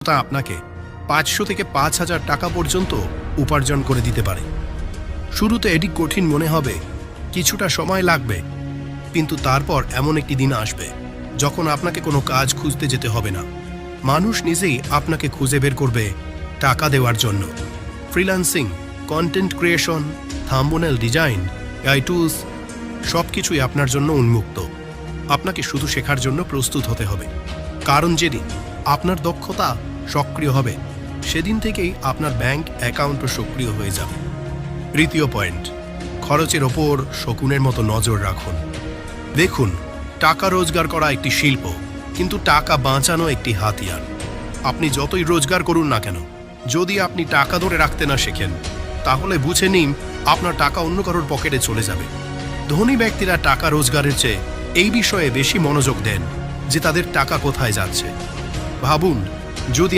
তা আপনাকে 500 থেকে 5000 টাকা পর্যন্ত উপার্জন করে দিতে পারে। শুরুতে এটি কঠিন মনে হবে, কিছুটা সময় লাগবে, কিন্তু তারপর এমন একটি দিন আসবে যখন আপনাকে কোনো কাজ খুঁজতে যেতে হবে না। মানুষ নিজেই আপনাকে খুঁজে বের করবে টাকা দেওয়ার জন্য। Freelancing, content creation, thumbnail design, AI tools সব কিছুই আপনার জন্য উন্মুক্ত। আপনাকে শুধু শেখার জন্য প্রস্তুত হতে হবে, কারণ যেদিন আপনার দক্ষতা সক্রিয় হবে সেদিন থেকেই আপনার ব্যাংক অ্যাকাউন্টও সক্রিয় হয়ে যাবে। তৃতীয় পয়েন্ট, খরচের ওপর শকুনের মতো নজর রাখুন। দেখুন, টাকা রোজগার করা একটি শিল্প, কিন্তু টাকা বাঁচানো একটি হাতিয়ার। আপনি যতই রোজগার করুন না কেন, যদি আপনি টাকা ধরে রাখতে না শেখেন, তাহলে বুঝে নিন আপনার টাকা অন্য কারোর পকেটে চলে যাবে। ধনী ব্যক্তিরা টাকা রোজগারের চেয়ে এই বিষয়ে বেশি মনোযোগ দেন যে তাদের টাকা কোথায় যাচ্ছে। ভাবুন, যদি